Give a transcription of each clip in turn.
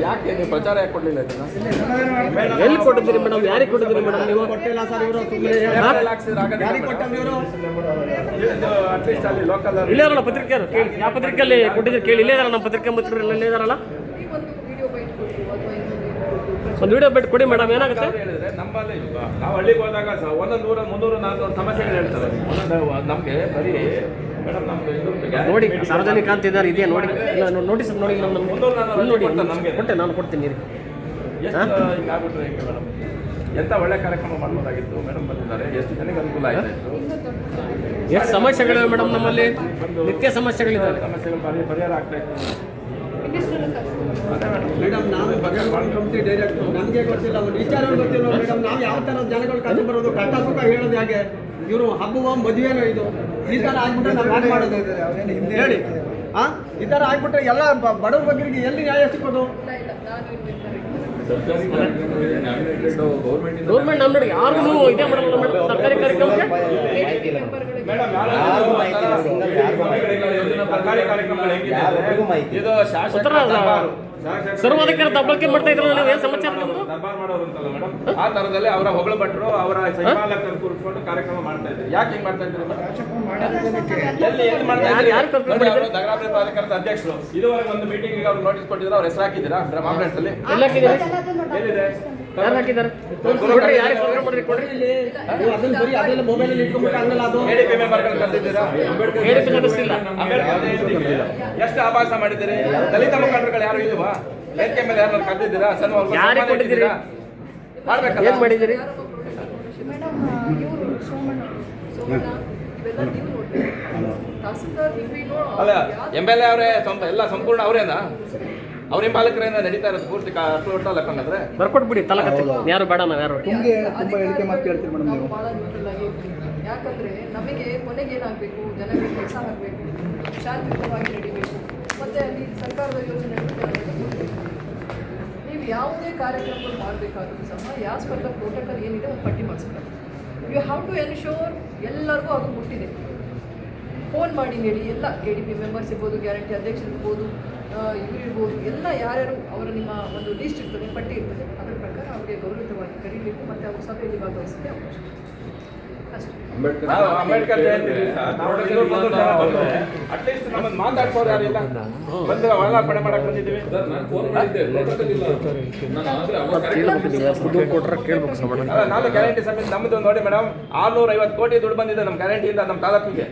ಯಾಕೆ ನೀವು ಪ್ರಚಾರ ಯಾಕೆ ಕೊಡಲಿಲ್ಲ ಇದನ್ನ? ಎಲ್ಲಿ ಕೊಟ್ಟಿದ್ದೀರಿ ಮೇಡಮ್? ಯಾರಿಗೆ ಕೊಟ್ಟಿದ್ದೀರಿ ಮೇಡಮ್? ನೀವು ಕೊಟ್ಟಿಲ್ಲ ಸರ್. ಇವರು ಅಟ್ಲೀಸ್ಟ್ ಅಲ್ಲಿ ಲೋಕಲ್ ಇಲ್ಲೇ ಇರಲ್ಲ ಪತ್ರಿಕೆಯವರು ಕೇಳಿ, ಯಾವ ಪತ್ರಿಕೆಯಲ್ಲಿ ಕೊಟ್ಟಿದ್ದೀರಿ ಕೇಳಿ. ಇಲ್ಲೇ ಇದಾರಲ್ಲ ನಮ್ಮ ಪತ್ರಿಕೆ ಮಿತ್ರರು, ಇಲ್ಲೇ ಇದಾರಲ್ಲ. ಒಂದು ವಿಡಿಯೋ ಬಿಟ್ಟು ಕೊಡಿ ಮೇಡಮ್, ಏನಾಗುತ್ತೆ? ಹೇಳಿದ್ರೆ ನಮ್ಮಲ್ಲಿ ನಾವು ಹಳ್ಳಿಗೆ ಹೋದಾಗ 100, 300, 400 ಸಮಸ್ಯೆಗಳು ಹೇಳ್ತಾರೆ. ನಮಗೆ ಬರೀ ಮೇಡಮ್ ನಮ್ದು ನೋಡಿ ಸಾರ್ವಜನಿಕ ಅಂತ ಇದ್ದಾರೆ, ಇದೆಯಾ ನೋಡಿ, ನೋಟಿಸ್ ನೋಡಿ ನಮಗೆ ಕೊಟ್ಟೆ, ನಾನು ಕೊಡ್ತೀನಿ. ಎಷ್ಟು ಹಿಂಗಾಗ್ಬಿಟ್ರೆ ಹೇಗೆ ಮೇಡಮ್? ಎಂಥ ಒಳ್ಳೆ ಕಾರ್ಯಕ್ರಮ ಮಾಡ್ಬೋದಾಗಿತ್ತು. ಮೇಡಮ್ ಬಂದಿದ್ದಾರೆ, ಎಷ್ಟು ಜನಕ್ಕೆ ಅನುಕೂಲ ಆಯಿತು. ಎಷ್ಟು ಸಮಸ್ಯೆಗಳಿವೆ ಮೇಡಮ್ ನಮ್ಮಲ್ಲಿ, ನಿತ್ಯ ಸಮಸ್ಯೆಗಳಿದ್ದಾವೆ. ಸಮಸ್ಯೆಗಳು ಪರಿಹಾರ ಆಗ್ತಾ ಇತ್ತು ಮೇಡಮ್. ನಾವು ಕಂಪ್ನಿ ಡೈರೆಕ್ಟರ್, ನಮಗೆ ಗೊತ್ತಿಲ್ಲ, ಒಂದು ವಿಚಾರ ಗೊತ್ತಿಲ್ಲ ಮೇಡಮ್. ನಾವು ಯಾವ ಥರ ಜನಗಳು ಕಷ್ಟ ಬರೋದು, ಕಷ್ಟ ಸುಖ ಹೇಳೋದು ಹೇಗೆ? ಇವರು ಹಬ್ಬವ ಮದುವೆನೋ ಇದು ಈ ಥರ ಆಗ್ಬಿಟ್ರೆ ನಾವು ಯಾಕೆ ಮಾಡೋದು ಹೇಳಿ? ಈ ಥರ ಆಗ್ಬಿಟ್ರೆ ಎಲ್ಲ ಬಡವ್ರ ಬಗ್ಗರಿಗೆ ಎಲ್ಲಿ ನ್ಯಾಯ ಸಿಕ್ಕೋದು? ಗೌರ್ಮೆಂಟ್ ನಮ್ಮ ನೋಡಿ ಯಾರಿಗೂ ಇದೇ ಮಾಡಲ್ಲ ಮೇಡಮ್. ಸರ್ಕಾರಿ ಕಾರ್ಯಕ್ರಮಕ್ಕೆ ಇದು ಸರ್ವಾಧಿಕಾರ ದಬ್ಬಳಕೆ ಮಾಡ್ತಾ ಇದ್ರು. ನೀವು ಏನು ಸಮಾಚಾರ ನಿಮ್ಮದು? ದರ್ಬಾರ್ ಮಾಡೋರು ಅಂತಲ್ಲ ಮೇಡಮ್, ಆ ಥರದಲ್ಲಿ ಅವರ ಹೊಗಳ ಭಟ್ರು ಅವರ ಸೈಮಾಲಕರು ಕೂರಿಸ್ಕೊಂಡು ಕಾರ್ಯಕ್ರಮ ಮಾಡ್ತಾ ಇದ್ದಾರೆ. ಯಾಕೆ ಹಿಂಗೆ ಮಾಡ್ತಾ ಇದ್ದಾರೆ? ಎಲ್ಲಿ ಮಾಡ್ತಾ ಇದ್ದಾರೆ? ಅವರು ನಗರಾಭಿವೃದ್ಧಿ ಪ್ರಾಧಿಕಾರದ ಅಧ್ಯಕ್ಷರು. ಇದುವರೆಗೆ ಒಂದು ಮೀಟಿಂಗ್ ಅವ್ರು ನೋಟಿಸ್ ಕೊಟ್ಟಿದ್ರು, ಅವ್ರ ಹೆಸರು ಹಾಕಿದ್ದೀರಾ ಮಾಂಪ್ಲೆಟ್ಸ್ ಅಲ್ಲಿ? ಎಲ್ಲಿದೆ? ಯಾರು ಹಾಕಿದ್ದಾರೆ? ಅದೆಲ್ಲ ಮೊಬೈಲಲ್ಲಿ ಇಟ್ಕೊಂಡ್ಬಿಟ್ಟು ಹಂಗಲ್ಲ ಅದು. ADP ಮೆಂಬರ್ಗಳು ಕರೆದಿದ್ದೀರಾ? ಎಷ್ಟು ಆಭಾಸ ಮಾಡಿದ್ದೀರಿ? ದಲಿತ ಮುಖಂಡರುಗಳು ಯಾರು ಇಲ್ವಾ? ವೇದಿಕೆ ಮೇಲೆ ಯಾರು ಕರೆದಿದ್ದೀರಾ? ಯಾರಿಗೆ ಕೊಟ್ಟಿದ್ದೀರಾ? ಮಾಡ್ಬೇಕಲ್ಲ. ಏನು ಮಾಡಿದ್ದೀರಿ? ಅಲ್ಲ MLA ಅವರೇ ಎಲ್ಲ ಸಂಪೂರ್ಣ ಅವರೇನಾ? ಅವ್ರೇನು ಪಾಲಕರೇನ ನಡೀತಾ ಇರೋದು ಪೂರ್ತಿ ಟೋಟಲ್ ಹಾಕೊಂಡ್ರೆ ಬರ್ಕೊಟ್ಬಿಡಿ ತಲಕತ್ತೆ. ಯಾರು ಬೇಡ, ನಾವು ಯಾರು ತುಂಬಾ ಹೇಳಿಕೆ ಮಾತು ಕೇಳ್ತೀವಿ ಮೇಡಮ್ ನೀವು. ಯಾಕಂದ್ರೆ ನಮಗೆ ಕೊನೆಗೆ ಏನಾಗಬೇಕು, ಜನರಿಗೆ ಕೆಲಸ ಆಗಬೇಕು, ಶಾಂತಿಯುತವಾಗಿ ನಡೀಬೇಕು, ಮತ್ತೆ ಅಲ್ಲಿ ಸರ್ಕಾರದ ಯೋಜನೆಗಳು ನೀವು ಯಾವುದೇ ಕಾರ್ಯಕ್ರಮಗಳು ಮಾಡಬೇಕಾದ್ರೂ ಸಹ ಯಾಸ್ ಪರ್ ದ ಪ್ರೋಟೋಕಾಲ್ ಏನಿದೆ ಒಂದು ಪಟ್ಟಿ ಮಾಡಿಸ್ಬೇಕು. ಯು ಹ್ಯಾವ್ ಟು ಎನ್ಶೋರ್ ಎಲ್ಲರಿಗೂ ಅದು ಮುಟ್ಟಿದೆ. ಫೋನ್ ಮಾಡಿ ಹೇಳಿ, ಎಲ್ಲ ADP ಮೆಂಬರ್ಸ್ ಇರ್ಬೋದು, ಗ್ಯಾರಂಟಿ ಅಧ್ಯಕ್ಷರು ಇರ್ಬೋದು, ಇವರು ಇರ್ಬೋದು, ಎಲ್ಲ ಯಾರ್ಯಾರು ಅವರ ನಿಮ್ಮ ಒಂದು ಲೀಸ್ಟ್ ಇರ್ತದೆ, ಪಟ್ಟಿ ಇರ್ತದೆ, ಅದರ ಪ್ರಕಾರ ಅವರಿಗೆ ಗೌರವಿತವಾಗಿ ಕರೀಬೇಕು ಮತ್ತು ಅವರು ಸಭೆಯಲ್ಲಿ ಭಾಗವಹಿಸಲಿಕ್ಕೆ ಅವಕಾಶ ಅಷ್ಟೇ. ಅಂಬೇಡ್ಕರ್ ಅಟ್ಲೀಸ್ಟ್ ನಮ್ಮನ್ನು ಮಾತಾಡ್ಬೋದು ಯಾರಿಲ್ಲ, ಬಂದು ಒಳಾರ್ಪಣೆ ಮಾಡಕ್ ಬಂದಿದ್ದೀವಿ. ನಾನು ಗ್ಯಾರಂಟಿ ಸಮಿತಿ ನಮ್ಮದು ನೋಡಿ ಮೇಡಮ್, 650 ಕೋಟಿ ದುಡ್ಡು ಬಂದಿದೆ ನಮ್ಮ ಗ್ಯಾರಂಟಿಯಿಂದ ನಮ್ಮ ತಾಲೂಕಿಗೆ.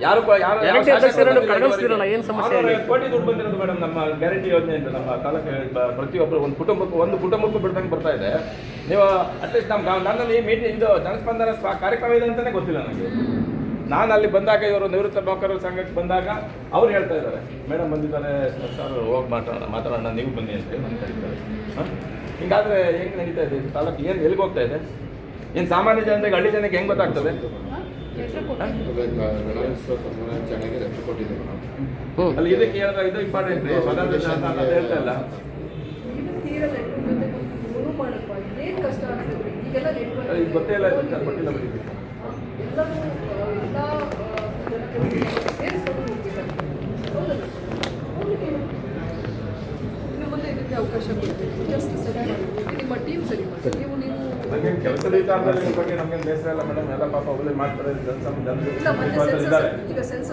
ಯಾರು ಏನು ಸಮಸ್ಯೆ? 650 ಕೋಟಿ ದುಡ್ಡು ಬಂದಿರೋದು ಮೇಡಮ್ ನಮ್ಮ ಗ್ಯಾರಂಟಿ ಯೋಜನೆಯಿಂದ ನಮ್ಮ ತಾಲೂಕಿಗೆ. ಪ್ರತಿಯೊಬ್ಬರು ಒಂದು ಕುಟುಂಬಕ್ಕೂ ಬಿಡ್ದಂಗೆ ಬರ್ತಾ ಇದೆ. ನೀವು ಅಟ್ಲೀಸ್ಟ್ ನನ್ನಲ್ಲಿ ಮೀಟಿಂಗ್ ಇದು ಜನಸ್ಪಂದನ ಕಾರ್ಯಕ್ರಮ ಇದೆ ಅಂತಲೇ ಗೊತ್ತಿಲ್ಲ ನನಗೆ. ನಾನು ಅಲ್ಲಿ ಬಂದಾಗ ಇವರು ನಿವೃತ್ತ ನೌಕರರ ಸಂಘಕ್ಕೆ ಬಂದಾಗ ಅವ್ರು ಹೇಳ್ತಾ ಇದ್ದಾರೆ, ಮೇಡಮ್ ಬಂದಿದ್ದಾರೆ ಸರ್, ಹೋಗಿ ಮಾತಾಡೋಣ, ನೀವು ಬನ್ನಿ ಅಂತ ಹೇಳಿ ಕರೀತಾರೆ. ಹಿಂಗಾದ್ರೆ ಹೆಂಗೆ ನಡೀತಾ ಇದೆ ತಾಲೂಕು? ಏನು ಎಲ್ಲಿಗೆ ಹೋಗ್ತಾ ಇದೆ? ಏನು ಸಾಮಾನ್ಯ ಜನತೆಗೆ, ಹಳ್ಳಿ ಜನಕ್ಕೆ ಹೆಂಗೆ ಗೊತ್ತಾಗ್ತದೆ? ಅಲ್ಲಿ ಇದಕ್ಕೆ ಹೇಳಿದಾಗ ಇದು ಇಂಪಾರ್ಟೆಂಟ್ ರೀ, ಸ್ವತಂತ್ರ ಶಾಸನ ಅಂತ ಹೇಳ್ತಾ ಇಲ್ಲ. ಇದು ಗೊತ್ತೇ ಇಲ್ಲ, ಕೊಟ್ಟಿಲ್ಲ ಬರೀ. ಅವಕಾಶ ಕೊಡ್ತೀವಿ. ಜಸ್ಟ್ ಸರಿ ನಿಮ್ಮ ಟೀಮ್ ಸರಿ ಮಾಡಿ. ನೀವು ನನಗೆ ಕೆಲಸದ ವಿಚಾರದಲ್ಲಿ ನಿಮ್ಮ ಬಗ್ಗೆ ನಮಗೆ ಬೇಸರ ಇಲ್ಲ ಮೇಡಮ್. ಎಲ್ಲ ಪಾಪ ಅವಲೇ ಮಾಡ್ತಾರೆ, ಇಲ್ಲ, ಮೊನ್ನೆ ಸೆನ್ಸಸ್ ಈಗ ಸೆನ್ಸಸ್